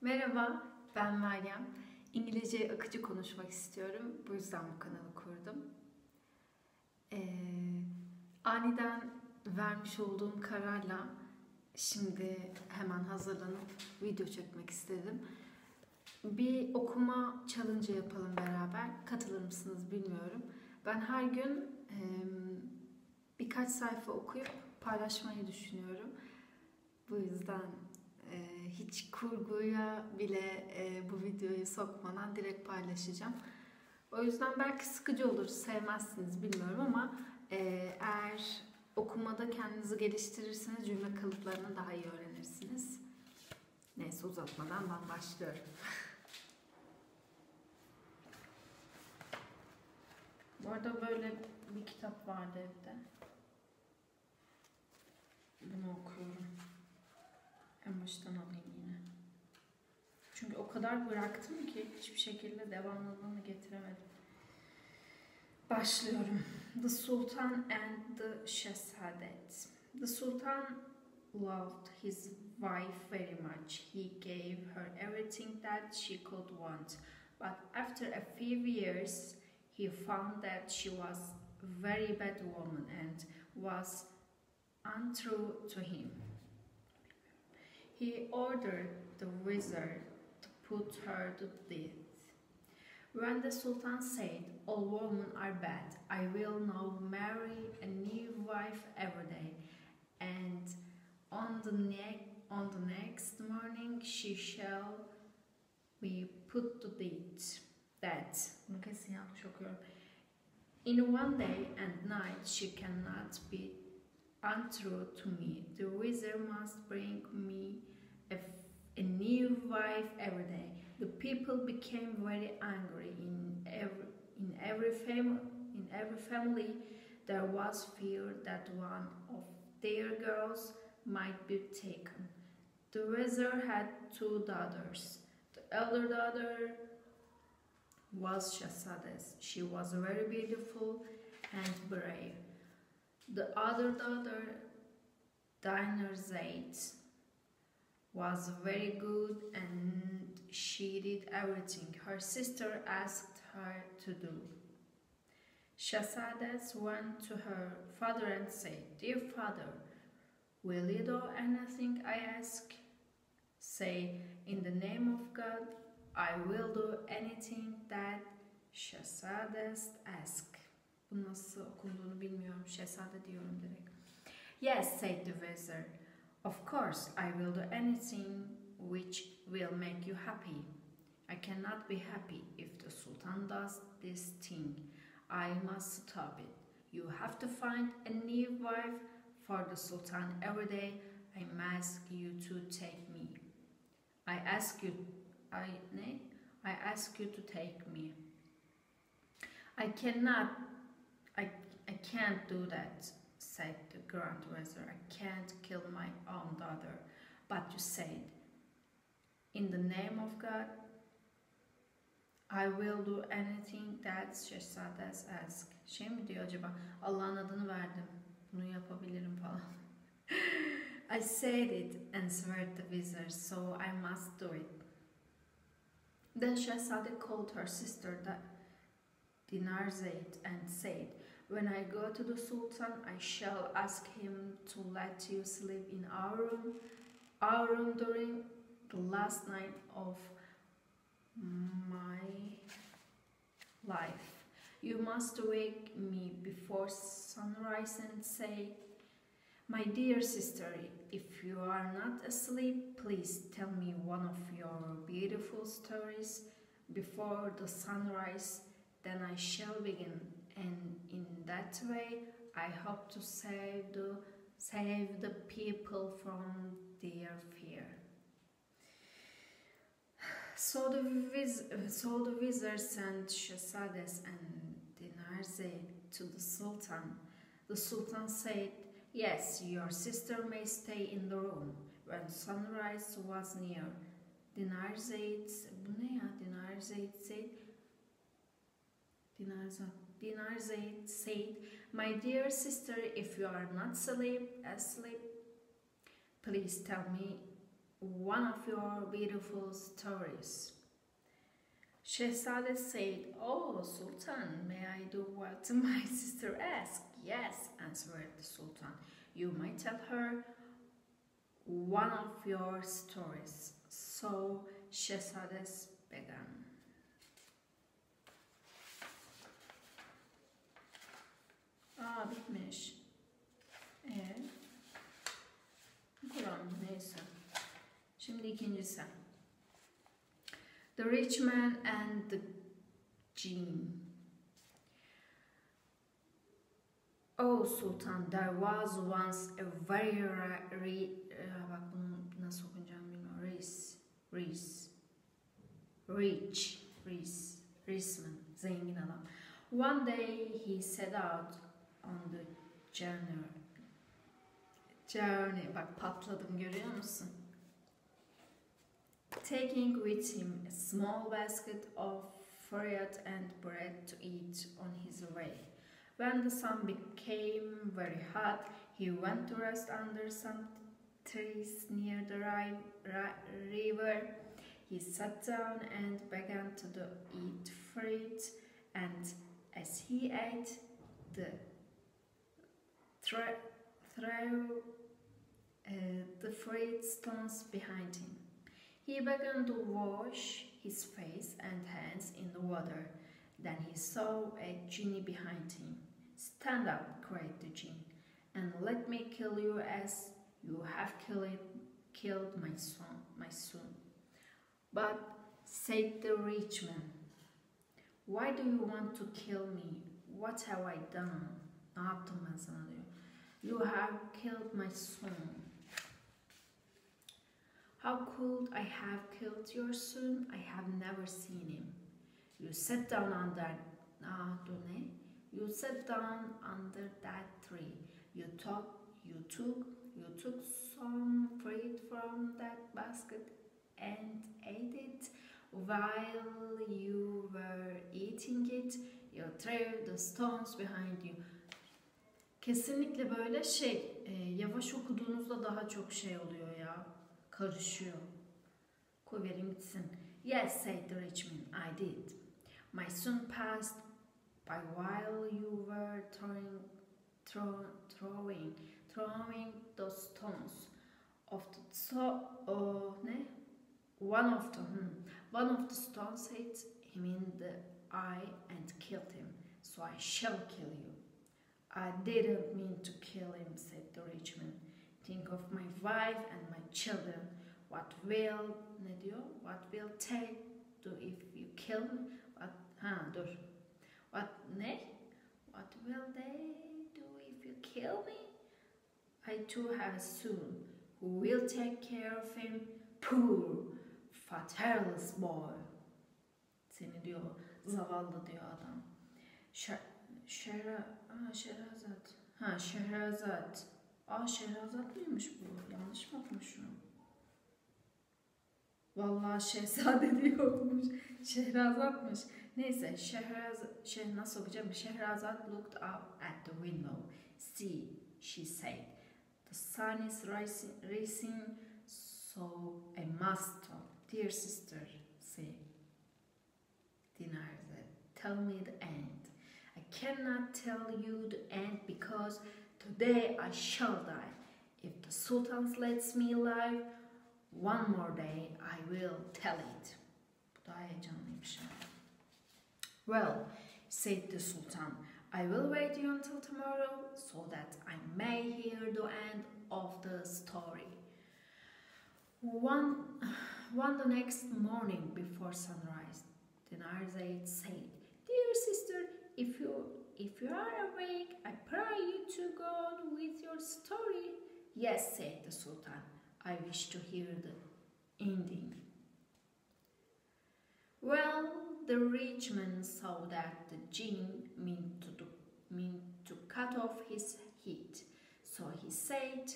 Merhaba, ben Meryem. İngilizce akıcı konuşmak istiyorum. Bu yüzden bu kanalı kurdum. Aniden vermiş olduğum kararla şimdi hemen hazırlanıp video çekmek istedim. Bir okuma challenge yapalım beraber. Katılır mısınız bilmiyorum. Ben her gün birkaç sayfa okuyup paylaşmayı düşünüyorum. Bu yüzden hiç kurguya bile bu videoyu sokmadan direkt paylaşacağım. O yüzden belki sıkıcı olur, sevmezsiniz bilmiyorum ama eğer okumada kendinizi geliştirirseniz cümle kalıplarını daha iyi öğrenirsiniz. Neyse uzatmadan ben başlıyorum. Bu arada böyle bir kitap vardı evde. Bunu okuyorum. En baştan alayım yine. Çünkü o kadar bıraktım ki hiçbir şekilde devamlılığını getiremedim. Başlıyorum. The Sultan and the Shahzadet. The Sultan loved his wife very much. He gave her everything that she could want. But after a few years, he found that she was a very bad woman and was untrue to him. He ordered the wizard to put her to death. When the Sultan said, "All women are bad, I will now marry a new wife every day, and on the next morning she shall be put to death." Bunu kesin yanlış okuyorum. In one day and night she cannot be untrue to me. The wizard must bring me a new wife every day. The people became very angry. In every family there was fear that one of their girls might be taken. The wizard had two daughters. The elder daughter was Shahzadet. She was very beautiful and brave. The other daughter, Dinarzade, was very good and she did everything her sister asked her to do. Shahzadet went to her father and said, "Dear father, will you do anything I ask?" "Say, in the name of God, I will do anything that Shahzadet asks." Bu nasıl okunduğunu bilmiyorum. Şehzade diyorum direkt. "Yes," said the wizard. "Of course, I will do anything which will make you happy. I cannot be happy if the Sultan does this thing. I must stop it. You have to find a new wife for the Sultan every day. I ask you to take me. I ask you to take me. I can't do that," said the Grand Wizard. "I can't kill my own daughter." "But you said, 'In the name of God, I will do anything that Shahzadet asks.'" Şey mi diyor acaba? Allah'ın adını verdim, bunu yapabilirim falan. "I said it," answered the wizard, "so I must do it." Then Shahzadet called her sister Dinarzade and said, "When I go to the Sultan, I shall ask him to let you sleep in our room during the last night of my life. You must wake me before sunrise and say, 'My dear sister, if you are not asleep, please tell me one of your beautiful stories before the sunrise. Then I shall begin, and in that way I hope to save the people from their fear.'" So the wizard sent Shahzadet and Dinarzade to the Sultan. The Sultan said, "Yes, your sister may stay in the room." When sunrise was near, Dinarzade said, "My dear sister, if you are not asleep, please tell me one of your beautiful stories. Shehzade said, "Oh, Sultan, may I do what my sister asked?" "Yes," answered the Sultan. "You might tell her one of your stories." So Shehzade began. Bitmiş. Kur'an neyse. Şimdi ikincisi. The Rich Man and the Jinn. "Oh Sultan, there was once a very bak bunu nasıl okunacağım bilmiyorum. Rich man, zengin adam. One day he set out on the journey. Bak patladım, görüyor musun? Taking with him a small basket of fruit and bread to eat on his way. When the sun became very hot, he went to rest under some trees near the river. He sat down and began to eat fruit, and as he ate, the fruit stones behind him. He began to wash his face and hands in the water. Then he saw a genie behind him. "Stand up," cried the genie, "and let me kill you as you have killed my son." "But," said the rich man, "why do you want to kill me? What have I done?" "Ne yaptım ben sana?" diyor. "You have killed my son." "How could I have killed your son? I have never seen him." You sat down under that tree. You took some fruit from that basket and ate it. While you were eating it, you threw the stones behind you. Kesinlikle böyle yavaş okuduğunuzda daha çok oluyor ya. Karışıyor. Koy verin gitsin. "Yes," said the rich man, "I did. My son passed by while you were throwing those stones. One of the stones hit him in the eye and killed him. So I shall kill you." "I didn't mean to kill him," said the rich man. "Think of my wife and my children. What will they do if you kill me? What will they do if you kill me? I too have a son who will take care of him. Poor, fatherless boy." Seni diyor, zavallı diyor adam. Şehrazat. Şehrazat. Şehrazat mıymış bu? Yanlış mı okumuşum? Vallahi Şehzade diye okumuş. Şehrazatmış. Neyse, nasıl okuyacağım? Şehrazat looked up at the window. "See," she said, "the sun is rising, so I must stop." "Dear sister," said Dinar, "tell me the end." "I cannot tell you the end because today I shall die. If the Sultan lets me live one more day, I will tell it." Bu daha heyecanlıymış. "Well," said the Sultan, "I will wait you until tomorrow so that I may hear the end of the story." One the next morning before sunrise, Dinarzade said, "Dear sister, if you are awake, I pray you to go on with your story." "Yes," said the Sultan, "I wish to hear the ending." Well, the rich man saw that the jinn meant to cut off his head, so he said,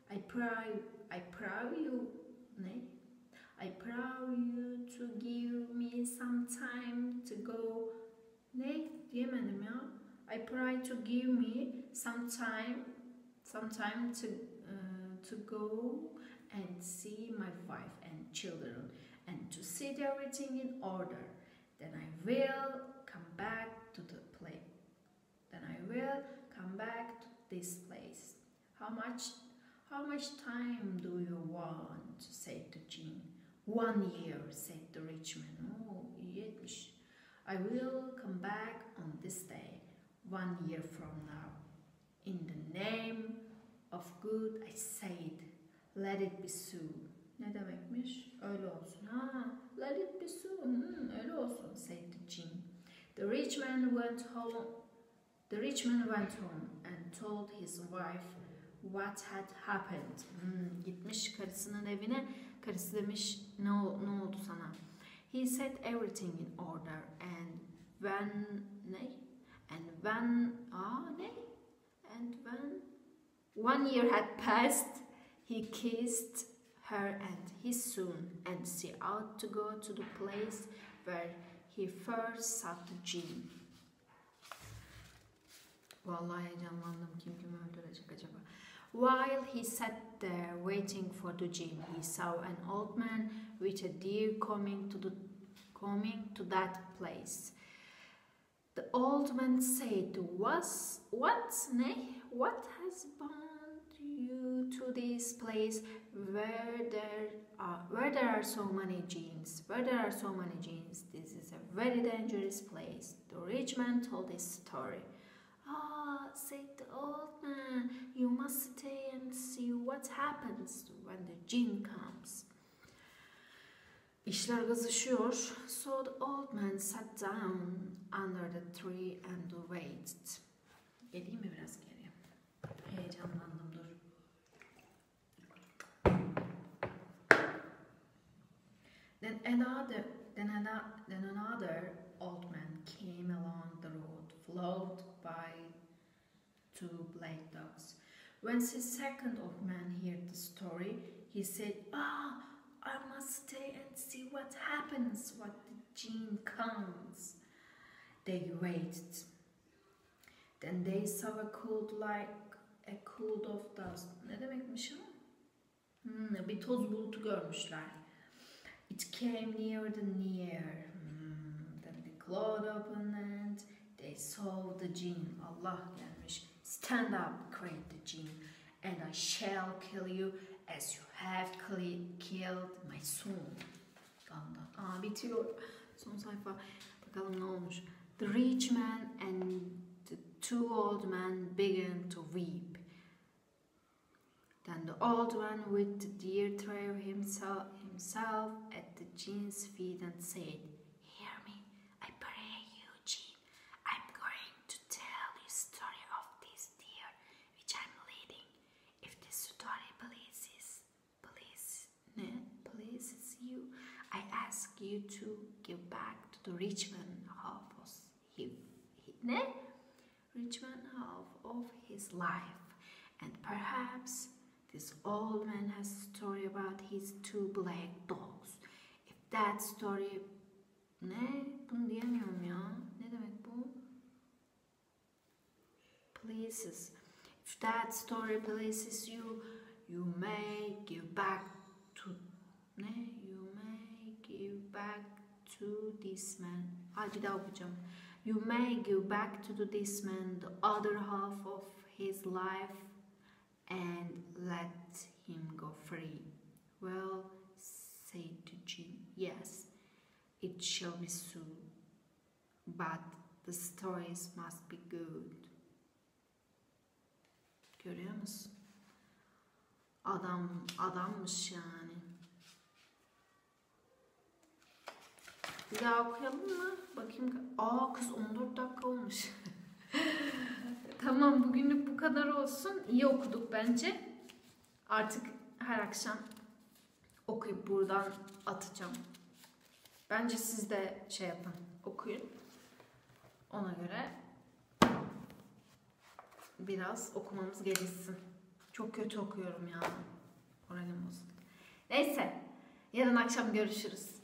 I pray you to give me some time to go." Ne diyemedim ya. "I pray to give me some time to go and see my wife and children and to set everything in order. Then I will come back to the place. Then I will come back to this place. How much time do you want? Said the Jean. 1 year, said the rich man. Oh, iyi etmiş. I will come back on this day, 1 year from now. In the name of good, I said, let it be so. Ne demekmiş? Öyle olsun. Ha, let it be so. Öyle olsun, said the Jean. The rich man went home and told his wife what had happened. Gitmiş karısının evine. Karısı demiş, ne oldu sana? He set everything in order and when 1 year had passed, he kissed her and his son and set out to go to the place where he first saw the Jean. Vallahi heyecanlandım. Kim öldürecek acaba? While he sat there waiting for the Jean, he saw an old man with a deer coming to that place. The old man said, What has bound you to this place where there are so many Jeans? This is a very dangerous place. The rich man told his story. Said the old man, you must stay and see what happens when the Jean comes. İşler kızışıyor. So the old man sat down under the tree and waited. Geleyim mi biraz geriye? Heyecanlandım, dur. Then another old man came along the road, followed by 2 black dogs. When the second old man heard the story, he said, I must stay and see what happens when the Jean comes. They waited. Then they saw a cloud of dust. Ne demekmiş o? Bir toz bulutu görmüşler. It came near. Then the cloud opened and they saw the Jean. Allah gelmiş. Stand up, cried the Jean, and I shall kill you as you have killed my son. Bitiyor. Son sayfa. Bakalım ne olmuş. The rich man and the 2 old men began to weep. Then the old one with the deer threw himself at the Jean's feet and said, Hear me, I pray you, Jean. I'm going to tell you the story of this deer which I'm leading. If this story pleases you, I ask you to give back to the rich man half of his life, and perhaps this old man has a story about his 2 black dogs. If that story... Bunu diyemiyorum ya. Ne demek bu? Pleases. If that story pleases you, you may give back to... this man. Bir daha okuyacağım. You may give back to this man the other half of his life and let him go free. Well, said the Jean, yes, it shall be so, but the stories must be good. Görüyor musun? Adammış yani. Bir daha okuyalım mı? Bakayım. Kız 14 dakika olmuş. Tamam, bugünlük bu kadar olsun. İyi okuduk bence. Artık her akşam okuyup buradan atacağım. Bence siz de yapın, okuyun. Ona göre biraz okumamız gelişsin. Çok kötü okuyorum ya. Moralim bozuldu. Neyse, yarın akşam görüşürüz.